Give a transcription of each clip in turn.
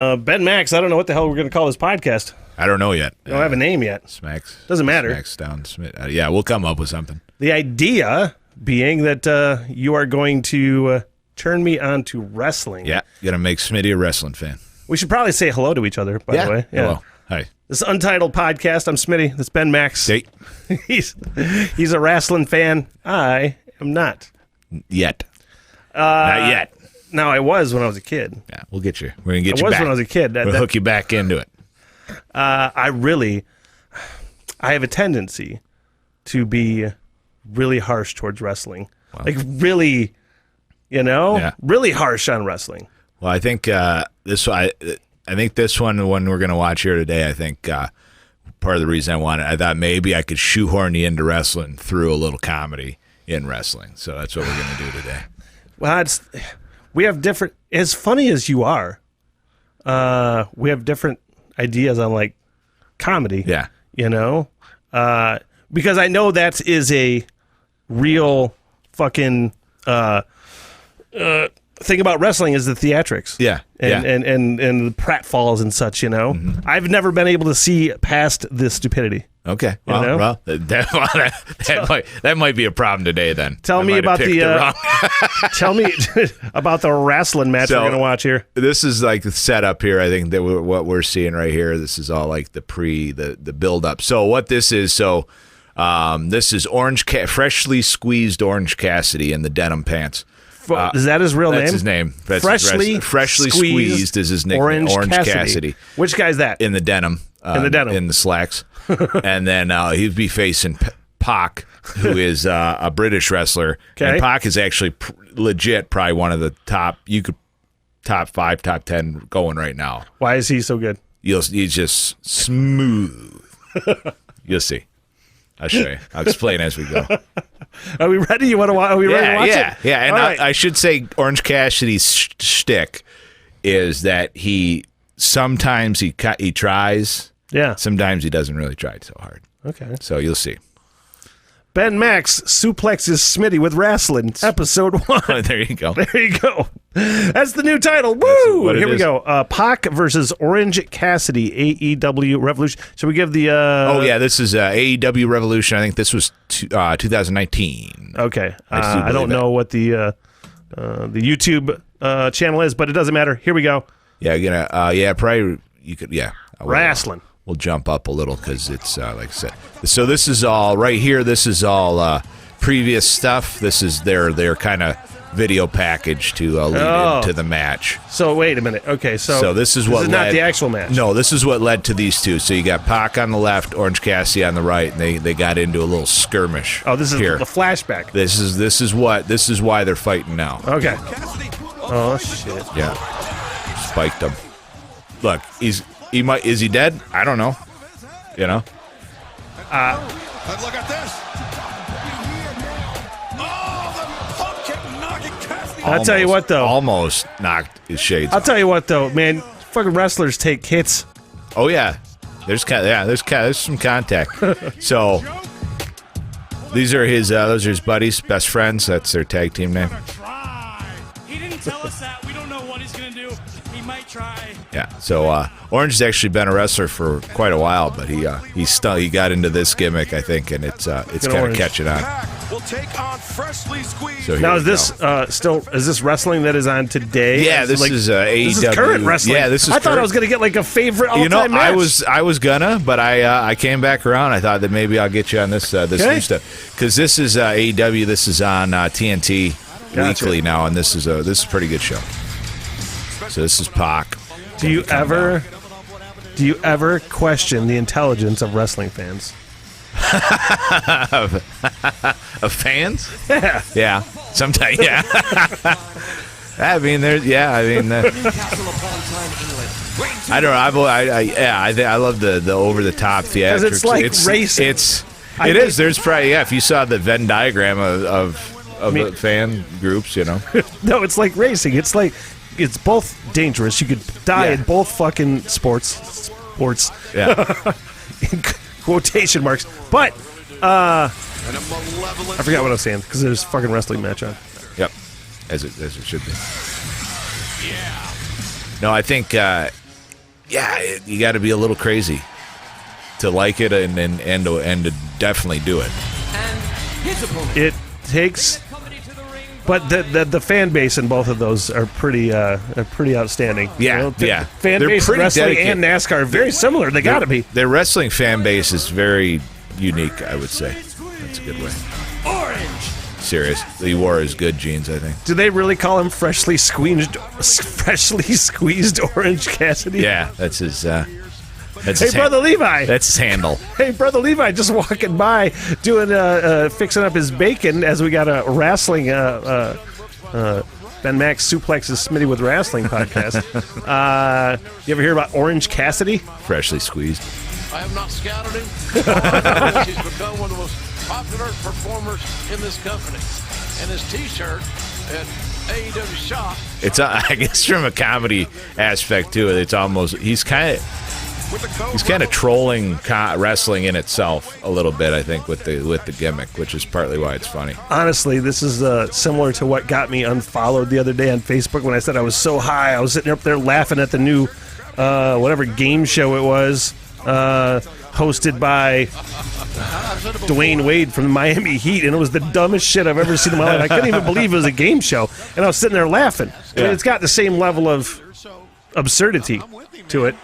Ben Max, I don't know what the hell we're going to call this podcast. I don't know yet. We don't have a name yet. Smacks. Doesn't matter. Smacks down. Yeah, we'll come up with something. The idea being that you are going to turn me on to wrestling. Yeah, going to make Smitty a wrestling fan. We should probably say hello to each other, by the way. Yeah. Hello. Hi. This Untitled Podcast. I'm Smitty. That's Ben Max. Hey. He's a wrestling fan. I am not. Not yet. No, I was when I was a kid. Yeah, we'll get you. We're going to get you I was back. when I was a kid. We'll hook you back into it. I have a tendency to be really harsh towards wrestling. Wow. Like really, really harsh on wrestling. Well, I think this one, the one we're going to watch here today, I think part of the reason I thought maybe I could shoehorn you into wrestling through a little comedy in wrestling. So that's what we're going to do today. Well, we have different, as funny as you are, we have different ideas on like comedy. Yeah. Because I know that is a real fucking thing about wrestling is the theatrics. Yeah. And the pratfalls and such, Mm-hmm. I've never been able to see past this stupidity. Okay. Well, that might be a problem today then. Tell me about tell me about the wrestling match we're going to watch here. This is like the setup here. I think that what we're seeing right here, this is all like the build up. So what this is, this is freshly squeezed Orange Cassidy in the denim pants. Is that his real name? That's his name. Freshly squeezed is his nickname. Orange Cassidy. Which guy's that? In the denim. In the slacks. And then he'd be facing Pac, who is a British wrestler. Okay. And Pac is actually legit probably one of the top 5, top 10 going right now. Why is he so good? He's just smooth. You'll see. I'll show you. I'll explain as we go. Are we ready? You want to? Are we ready to watch it? Yeah. And I should say, Orange Cassidy's shtick is that sometimes he tries. Yeah. Sometimes he doesn't really try so hard. Okay. So you'll see. Ben Max suplexes Smitty with wrestling, episode 1. There you go. There you go. That's the new title. Woo! Here we go. Pac versus Orange Cassidy, AEW Revolution. Should we give the... this is AEW Revolution. I think this was 2019. Okay. I don't know what the YouTube channel is, but it doesn't matter. Here we go. Yeah, probably you could, wrestling. We'll jump up a little because it's, like I said. So this is all, right here, this is all previous stuff. This is their kind of video package to lead into the match. So wait a minute. Okay, so this is what led, not the actual match. No, this is what led to these two. So you got Pac on the left, Orange Cassidy on the right, and they got into a little skirmish. Oh, this is here. the flashback. This is why they're fighting now. Okay. Oh shit. Yeah. Spiked him. Look, is he dead? I don't know. Look at this. I'll tell you what, though. Almost knocked his shades. I'll tell you what, though, man. Fucking wrestlers take hits. Oh yeah, there's some contact. So these are those are his buddies, best friends. That's their tag team name. He didn't tell us that. We don't know what he's gonna do. He might try. Yeah. So Orange has actually been a wrestler for quite a while, but he got into this gimmick, I think, and it's kind of catching on. We'll take on freshly squeezed. So now is this wrestling that is on today? Yeah, this is AEW. This is current wrestling. Yeah, this is. I thought I was gonna get like a favorite all-time match. I was gonna, but I came back around. I thought that maybe I'll get you on this new stuff because this is AEW. This is on TNT weekly now, and this is a pretty good show. So this is Pac. Do you ever question the intelligence of wrestling fans? Of fans? Yeah. Yeah. Sometimes, yeah. I mean, I don't know. I love the over the top theatrics. Because it's like racing. It is. There's probably if you saw the Venn diagram of the fan groups, No, it's like racing. It's both dangerous. You could die in both fucking sports. Yeah. In quotation marks. But I forgot what I was saying because there's a fucking wrestling match on. Yep. As it should be. Yeah. No, I think you got to be a little crazy to like it and to definitely do it. It takes, but the fan base in both of those are pretty outstanding. Yeah, yeah. Fan They're base in pretty wrestling dedicated. and NASCAR are very similar. They got to be. Their wrestling fan base is very unique, I would say. That's a good way. Orange. Serious. He wore his good jeans, I think. Do they really call him freshly squeezed Orange Cassidy? Yeah, that's his. That's Hey, his Brother Levi. That's his handle. Hey, Brother Levi, just walking by, doing fixing up his bacon as we got a wrestling Ben Max suplexes Smitty with wrestling podcast. You ever hear about Orange Cassidy? Freshly squeezed. I have not scouted him. He's become one of the most popular performers in this company. And his T-shirt at AEW shop. It's I guess from a comedy aspect to it. It's almost he's kind of trolling wrestling in itself a little bit. I think with the gimmick, which is partly why it's funny. Honestly, this is similar to what got me unfollowed the other day on Facebook when I said I was so high. I was sitting up there laughing at the new whatever game show it was. Hosted by Dwayne Wade from the Miami Heat, and it was the dumbest shit I've ever seen in my life. I couldn't even believe it was a game show, and I was sitting there laughing. I mean, it's got the same level of absurdity to it.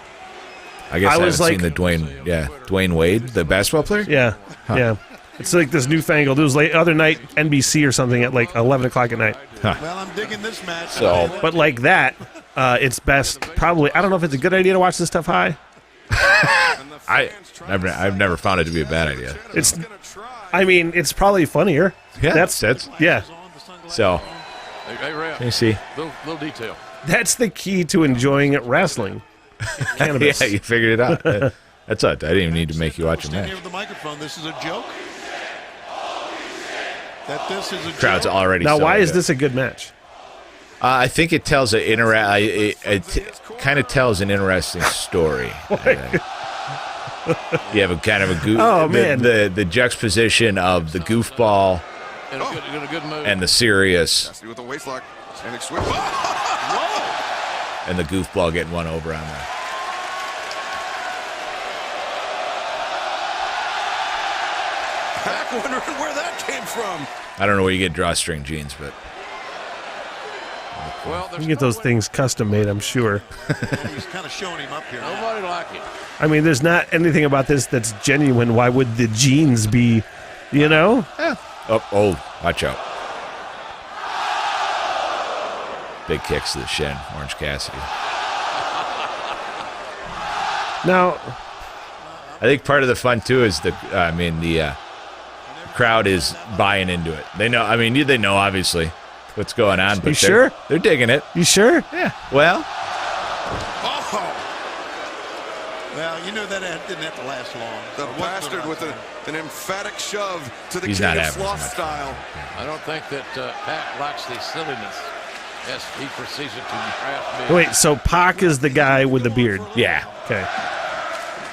I guess I haven't seen the Dwayne Wade, the basketball player? Yeah, yeah. It's like this newfangled. It was late other night, NBC or something at like 11 o'clock at night. Well, I'm digging this match. So, but like that, it's best probably. I don't know if it's a good idea to watch this stuff high. I've never found it to be a bad idea. I mean, it's probably funnier. Yeah, that's yeah. So, Hey, you see, little detail. That's the key to enjoying wrestling. Cannabis. Yeah, you figured it out. That's it. I didn't even need to make you watch a match. Here with the microphone. This is a joke. That this is a Crowd's joke. already. Now, so why is good. this a good match? I think it tells it kind of tells an interesting story. You have a kind of a goof. Oh, man. The juxtaposition of the goofball In a good mood. and the serious, Cassie with a waistlock. Standing switch. and the goofball getting one over on there. Back wondering where that came from. I don't know where you get drawstring jeans, but Well, You get those things custom made, I'm sure. He's kind of showing him up here. Nobody like it. I mean, there's not anything about this that's genuine. Why would the jeans be, you know? oh, watch out! Big kicks to the shin, Orange Cassidy. Now, I think part of the fun too is the crowd is buying into it. They know. I mean, they know obviously what's going on. But You sure? They're digging it. you sure? Yeah. Well, Oh. Well, you know that didn't have to last long. The bastard with an emphatic shove to the He's king not of having sloth as much style. I don't think that Pat likes the silliness as he proceeds it to harass me. Wait, so Pac is the guy with the beard. yeah. Okay.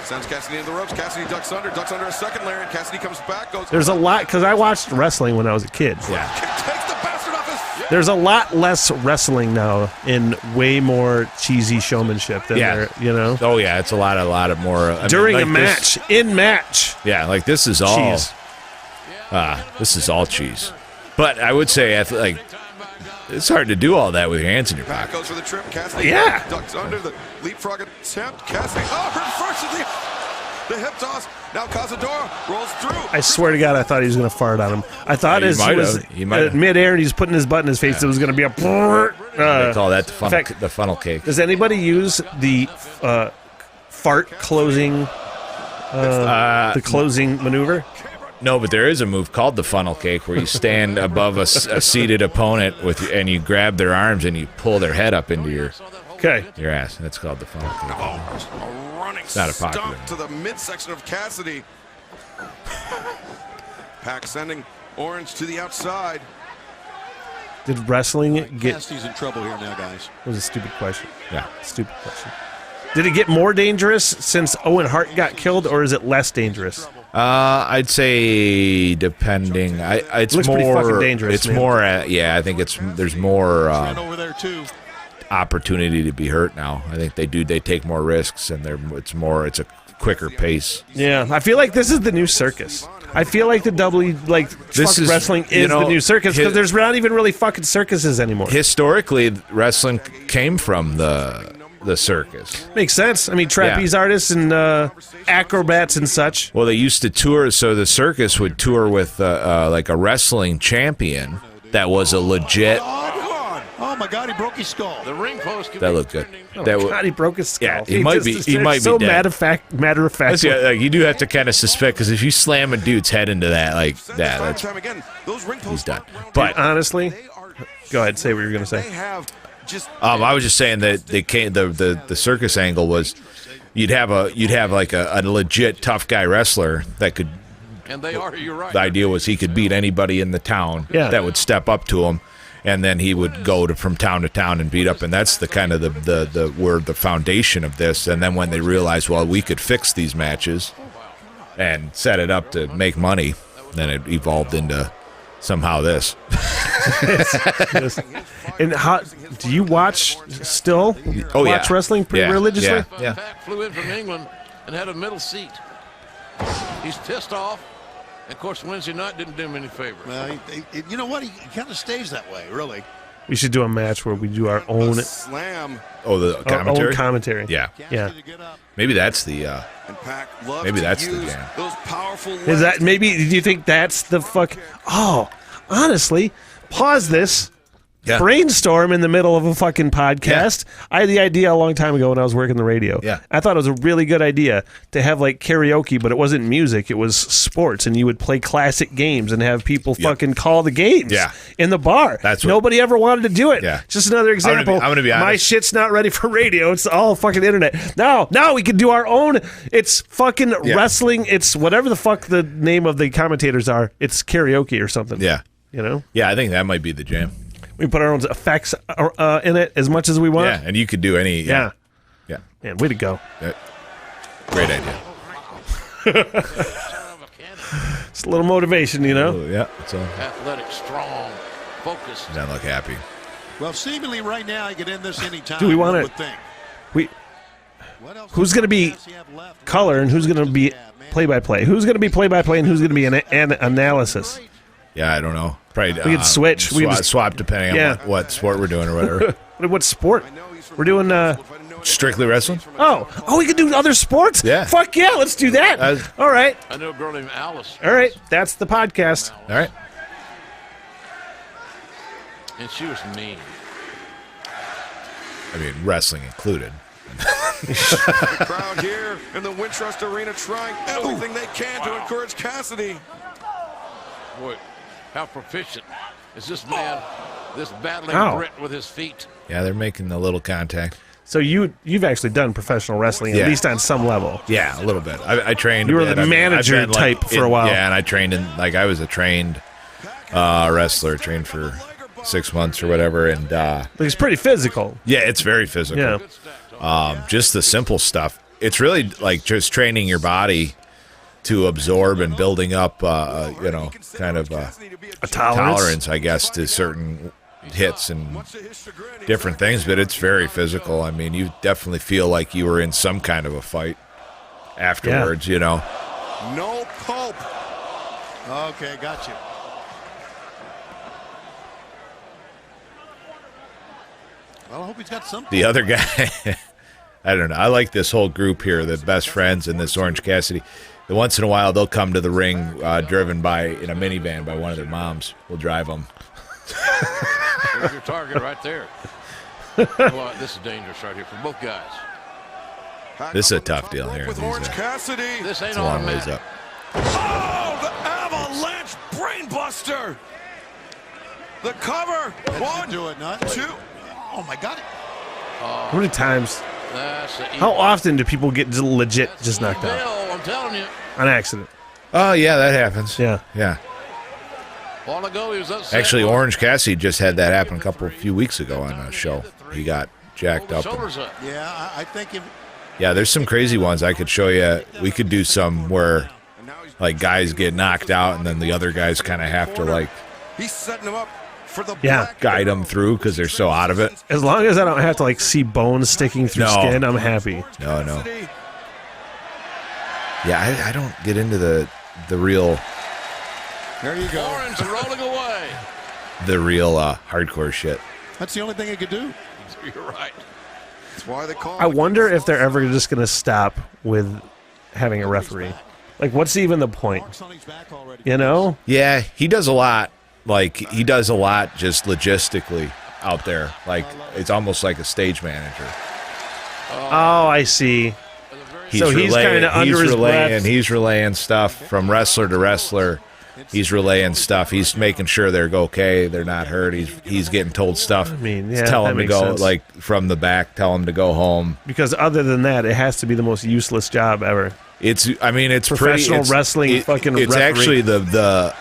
Sends Cassidy in the ropes. Cassidy ducks under a second layer, and Cassidy comes back, goes. There's a lot, because I watched wrestling when I was a kid. Yeah. Takes the bastard off his feet. There's a lot less wrestling now in way more cheesy showmanship than Yeah. there, you know? Oh yeah, it's a lot of more I mean, During like a match, in match. Yeah, like this is all Cheese. This is all cheese. But I would say, it's hard to do all that with your hands in your Pat pocket. goes for the trip. Cassidy Yeah. ducks under the leapfrog attempt. Cassidy, reverses the hip toss. Now Cazador rolls through. I swear to God, I thought he was going to fart on him. I thought Yeah, as he he might was have. He might have. midair and he's putting his butt in his face, it was going to be a. They call that the funnel, in fact, the funnel cake. Does anybody use the fart closing, the closing maneuver? No, but there is a move called the funnel cake where you stand above a seated opponent and you grab their arms and you pull their head up into your ass. That's called the funnel cake. A running Not a popular stomp to the midsection of Cassidy. Pack sending Orange to the outside. Did wrestling get? Cassidy's in trouble here now, guys. That was a stupid question. Yeah. Stupid question. Did it get more dangerous since Owen Hart got killed, or is it less dangerous? I'd say depending. It's Looks more pretty fucking dangerous, It's man. more. I think there's more. Right over there too. opportunity to be hurt now. I think they take more risks, and it's a quicker pace. Yeah, I feel like this is the new circus. I feel like the wrestling is the new circus because there's not even really fucking circuses anymore. Historically, wrestling came from the circus. Makes sense. I mean, trapeze artists and acrobats and such. Well, they used to tour, so the circus would tour with like a wrestling champion that was a legit. Oh my God, he broke his skull. The ring post. That looked good. God, he broke his skull. Yeah, he might be so dead. matter of fact. Like, you do have to kind of suspect because if you slam a dude's head into that, like that, he's done. But honestly, go ahead, say what you're going to say. I was just saying that the circus angle was you'd have like a legit tough guy wrestler that could. And they are. You're right. The idea was he could beat anybody in the town that would step up to him. And then he would go from town to town and beat up, and that's the kind of the foundation of this. And then when they realized, well, we could fix these matches and set it up to make money, then it evolved into somehow this. And how do you watch still? Watch wrestling pretty religiously? Yeah. Flew in from England and had a middle seat. He's pissed off. And of course, Wednesday night didn't do him any favors. Well, you know what? He kind of stays that way, really. We should do a match where we do our own slam. Oh, the commentary. Our own commentary. Yeah. Maybe that's the jam. Those powerful. Is that maybe? Do you think that's the fuck? Oh, honestly, pause this. Yeah. Brainstorm in the middle of a fucking podcast. Yeah. I had the idea a long time ago when I was working the radio. Yeah. I thought it was a really good idea to have like karaoke, but it wasn't music, it was sports, and you would play classic games and have people fucking call the games in the bar. Nobody ever wanted to do it. Yeah. Just another example. I'm gonna be honest. My shit's not ready for radio. It's all fucking internet. Now we can do our own. It's fucking wrestling. It's whatever the fuck the name of the commentators are. It's karaoke or something. Yeah. You know? Yeah, I think that might be the jam. We put our own effects in it as much as we want. Yeah, and you could do any. Yeah. Yeah. Man, way to go. Great idea. It's a little motivation, you know? Yeah. It's athletic, strong, focused. Doesn't look happy. Well, seemingly right now, you could end this any time. Do we want to? Who's going to be color and who's going to be play-by-play? Who's going to be play-by-play and who's going to be an analysis? Yeah, I don't know. Probably we could switch. We could swap depending on what sport we're doing or whatever. What sport? We're doing strictly wrestling. Oh, we could do other sports. Yeah. Fuck yeah, let's do that. All right. I know a girl named Alice. All right, that's the podcast. All right. And she was mean. I mean, wrestling included. The crowd here in the Wintrust Arena trying everything they can to encourage Cassidy. Boy, how proficient is this man, this battling Brit with his feet? Yeah, they're making a little contact. So you've actually done professional wrestling, at least on some level. Yeah, a little bit. I trained. You were the manager type for a while. Yeah, and I trained I was a trained wrestler, trained for 6 months or whatever, and it's pretty physical. Yeah, it's very physical. Yeah. Just the simple stuff. It's really like just training your body to absorb and building up, kind of a tolerance, I guess, to certain hits and different things. But it's very physical. I mean, you definitely feel like you were in some kind of a fight afterwards, you know. No pulp. Okay, got you. Well, I hope he's got something. The other guy, I don't know. I like this whole group here, the best friends and this Orange Cassidy. Once in a while, they'll come to the ring driven in a minivan by one of their moms. We'll drive them. There's your target right there. Well, this is dangerous right here for both guys. This is a tough deal here. With Orange Cassidy. This ain't a long ways up. Oh, the avalanche brainbuster. The cover. One, do it, not two. Oh my God. How many times? How often do people get legit just knocked out? I'm telling you. On accident. Oh, yeah, that happens. Yeah. Yeah. While ago, he was upset. Actually, Orange Cassidy just had that happen a few weeks ago on a show. He got jacked up. Yeah, I think if. Yeah, there's some crazy ones I could show you. We could do some where, like, guys get knocked out and then the other guys kind of have to, like. He's setting him up for the Yeah. black guide them through because they're so out of it. As long as I don't have to like see bones sticking through No. skin, I'm happy. No. Cassidy. Yeah, I don't get into the real There you go. Orange rolling away. hardcore shit. That's the only thing he could do. You're right. That's why they call I it. wonder if they're ever just going to stop with having a referee. Like, what's even the point? Mark's on his back already. You know? Yeah, he does a lot. Like he does a lot just logistically out there. Like it's almost like a stage manager. Oh, I see. So he's kinda under his breath. He's relaying stuff from wrestler to wrestler. He's relaying stuff. He's making sure they're okay. They're not hurt. He's getting told stuff. I mean, He's yeah, tell that him to makes go sense. like from the back. Tell him to go home. Because other than that, it has to be the most useless job ever. It's Professional pretty, wrestling fucking It's referee. actually the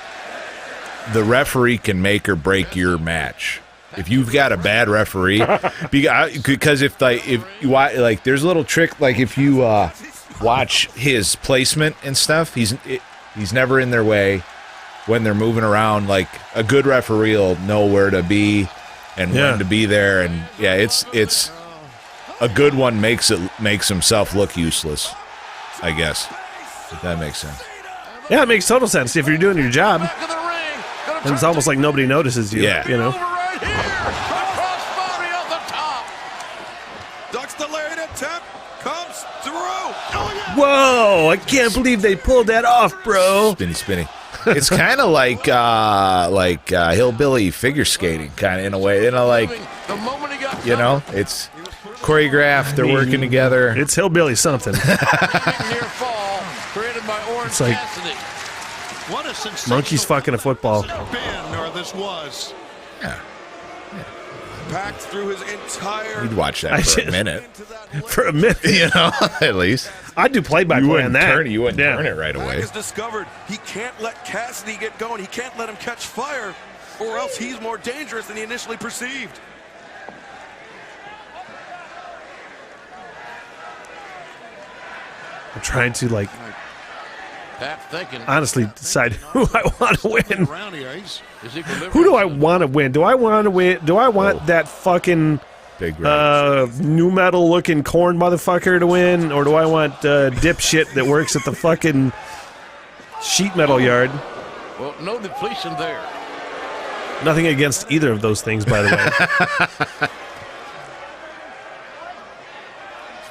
referee can make or break your match. If you've got a bad referee, because if you watch, like there's a little trick, like if you watch his placement and stuff, he's never in their way when they're moving around. Like a good referee will know where to be and when to be there, and yeah, it's a good one makes himself look useless, I guess, if that makes sense. Yeah, it makes total sense. If you're doing your job, Back of the ring. Gonna and it's turn almost like nobody notices you. Yeah. You know? over right here. The crossbody off the top. Ducks the lariat attempt. Comes through. Oh, yeah. Whoa! I can't believe they pulled that off, bro. Spinny. It's kind of like hillbilly figure skating, kind of in a way. Like The moment he got it's choreographed. They're working together. It's hillbilly something. near fall created by Orange It's like- Cassidy. What a sensational Monkeys fucking a football. spin, or this was. Packed through his entire. You'd watch that I for a should- minute, For a minute, at least. I'd do play-by-play on that. You wouldn't Yeah. turn it right Pack away. has discovered he can't let Cassidy get going. He can't let him catch fire, or else he's more dangerous than he initially perceived. I'm trying to Pat thinking. honestly decide who I want to win. Around here, Who do I want to win? Do I want to win? Do I want that fucking Big right. new metal looking corn motherfucker to win, or do I want dipshit that works at the fucking sheet metal yard? Well, no depletion there. Nothing against either of those things, by the way.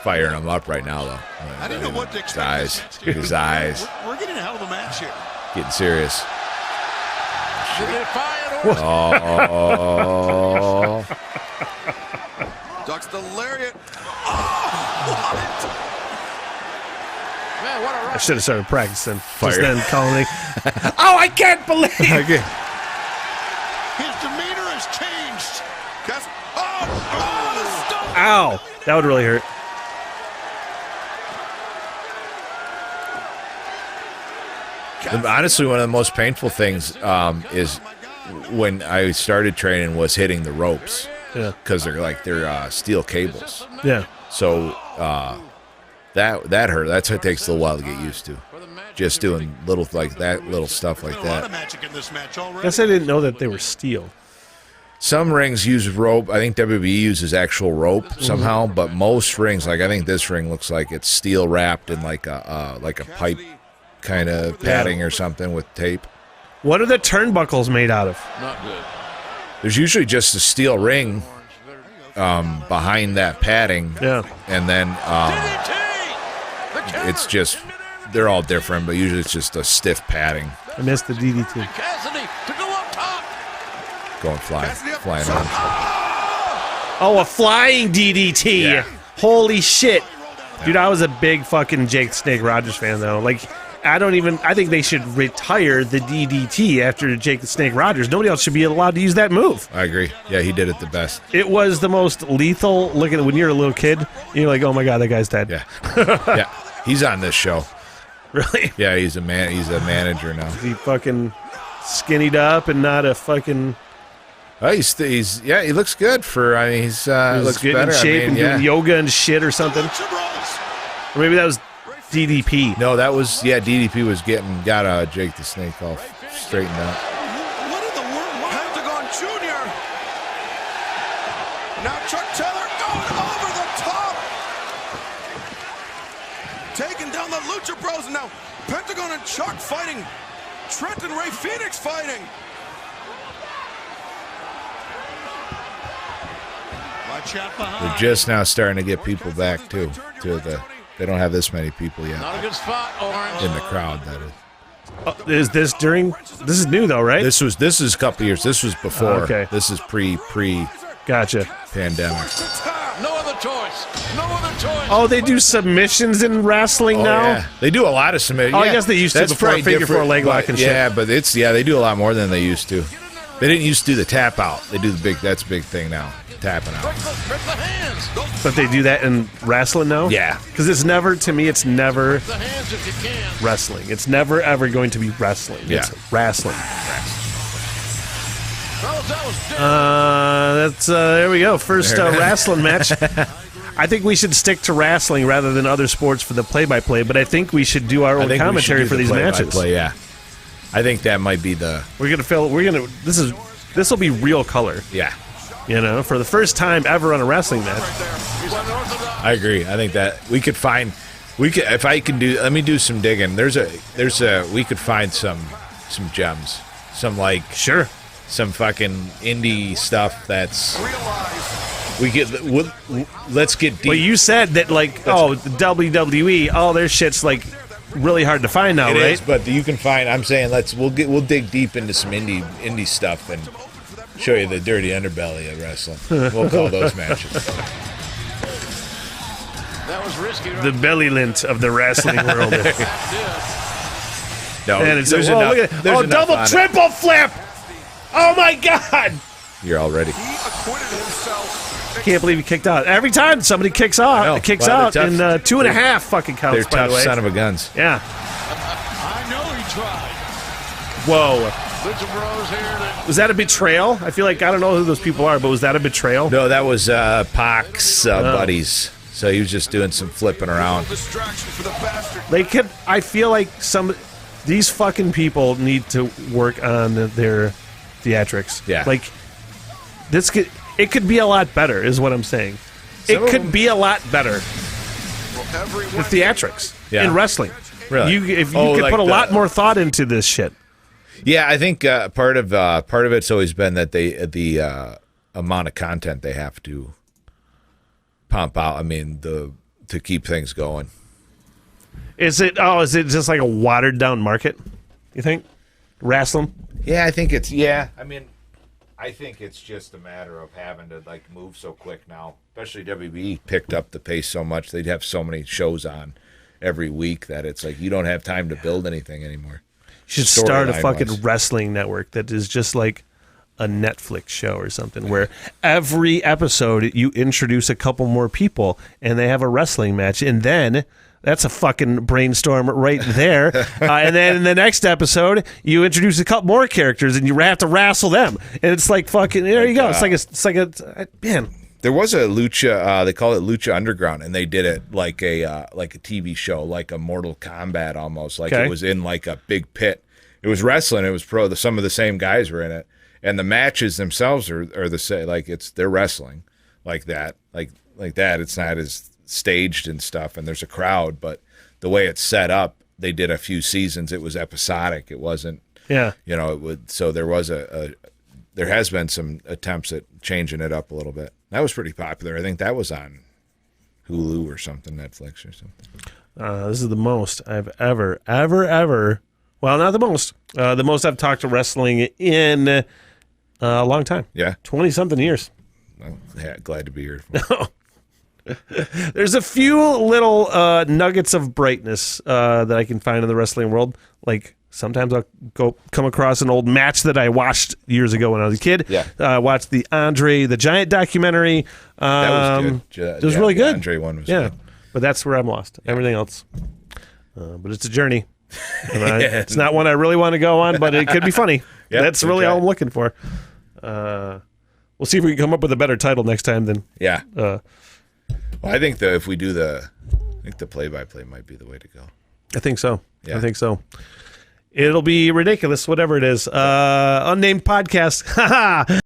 Firing him up right now, though. I didn't know what to His expect. eyes. His eyes. We're getting a hell of a match here. Getting serious. The defiant Orange. Oh. Ducks the lariat. Man, what a I rush. should have started practicing. Fire. Just then calling. Oh, I can't believe. Okay. His demeanor has changed. The stump. Ow, that would really hurt. Honestly, one of the most painful things is when I started training was hitting the ropes Yeah, because they're steel cables. yeah. So that hurt. That's what it takes a little while to get used to. Just doing little like that, little stuff like A lot of that. magic in this match already. Guess I didn't know that they were steel. Some rings use rope. I think WWE uses actual rope somehow, but most rings, like I think this ring looks like it's steel wrapped in like a pipe kind of padding or something with tape. What are the turnbuckles made out of? Not good. There's usually just a steel ring behind that padding, Yeah. and then DDT! The counter. it's just they're all different, but usually it's just a stiff padding I missed the DDT. Cassidy to go up top. going flying on. Oh, a flying DDT. Yeah. Holy shit. Dude, I was a big fucking Jake the Snake Rogers fan, though. Like, I think they should retire the DDT after Jake the Snake Rogers. Nobody else should be allowed to use that move. I agree. Yeah, he did it the best. It was the most lethal looking when you're a little kid. You're like, oh my God, that guy's dead. Yeah, yeah. He's on this show. Really? Yeah, he's a manager now. He fucking skinnied up and not a fucking. Oh, he's he looks good for. I mean, he's looks getting better. in shape and doing yoga and shit or something. Or maybe that was DDP. No, that was DDP was got Jake the Snake all straightened out. What in the world? Pentagon Jr. Now Chuck Taylor going over the top. Taking down the Lucha Bros. And now Pentagon and Chuck fighting. Trent and Ray Phoenix fighting. Watch out behind. They're just now starting to get people back, too. They don't have this many people yet. Not a good spot, Orange. In the crowd, that is. Is this during? This is new though, right? This is a couple years. This was before. Oh, okay. This is pre Gotcha. pandemic. No other choice. No other choice. Oh, they do submissions in wrestling now. Yeah. They do a lot of submission. Oh, I guess they used to before figure four leg lock and shit. Yeah, but they do a lot more than they used to. They didn't used to do the tap out. They do the big. That's a big thing now. Tapping out. Break the hands. But they do that in wrestling now? Yeah. Because it's never the hands if you can. wrestling. It's never, ever going to be wrestling. Yeah. It's wrestling. Fellas, that was different. There we go. First wrestling match. I think we should stick to wrestling rather than other sports for the play-by-play, but I think we should do our own commentary for these matches. Yeah. I think that might be the... This will be real color. Yeah. For the first time ever on a wrestling match. I agree. I think that we could find, if I can do, let me do some digging. We could find some gems, some some fucking indie stuff that's, let's get deep. Well, you said that WWE, their shit's really hard to find now, it right? is, but you can find, I'm saying we'll dig deep into some indie stuff and show you the dirty underbelly of wrestling. We'll call those matches. That was risky. Right? The belly lint of the wrestling world. No, and there's enough. Double, triple flip! Oh my God! You're all ready. He acquitted himself. Can't believe he kicked out. Every time somebody kicks out in 2.5 fucking counts. They're by the tough way. son of a guns. Yeah. I know he tried. Whoa. Lucha Bros here. Was that a betrayal? I feel like I don't know who those people are, but was that a betrayal? No, that was Pac's buddies. So he was just doing some flipping around. Distraction for the bastard. I feel like these fucking people need to work on their theatrics. Yeah. It could be a lot better, is what I'm saying. It could be a lot better. The theatrics in wrestling. Really? If you could put a lot more thought into this shit. Yeah, I think part of it's always been that the amount of content they have to pump out. I mean, to keep things going. Is it just like a watered down market? You think wrestling? Yeah, I think it's I mean, I think it's just a matter of having to move so quick now. Especially WWE picked up the pace so much. They'd have so many shows on every week that it's you don't have time to build anything anymore. You should start a fucking wrestling network that is just like a Netflix show or something where every episode you introduce a couple more people and they have a wrestling match, and then that's a fucking brainstorm right there. And then in the next episode you introduce a couple more characters and you have to wrestle them, and it's like fucking there you go. It's like a man. There was a lucha, they call it Lucha Underground, and they did it like a TV show, like a Mortal Kombat almost. It was in a big pit. It was wrestling. It was pro. Some of the same guys were in it, and the matches themselves are the same. They're wrestling like that, like that. It's not as staged and stuff, and there's a crowd, but the way it's set up, they did a few seasons. It was episodic. It wasn't. Yeah. It would. So there was there has been some attempts at changing it up a little bit. That was pretty popular. I think that was on Hulu or something, Netflix or something. This is the most I've ever. Well, not the most. The most I've talked to wrestling in a long time. Yeah. 20-something years. Well, yeah, glad to be here. There's a few little nuggets of brightness that I can find in the wrestling world. Sometimes I'll come across an old match that I watched years ago when I was a kid. Yeah. I watched the Andre the Giant documentary. That was good. It was really good. The Andre one was good. But that's where I'm lost. Yeah. Everything else. But it's a journey. It's not one I really want to go on, but it could be funny. That's really all I'm looking for. We'll see if we can come up with a better title next time then. Yeah. Well, I think if we do the play-by-play might be the way to go. I think so. Yeah. I think so. It'll be ridiculous, whatever it is. Unnamed podcast.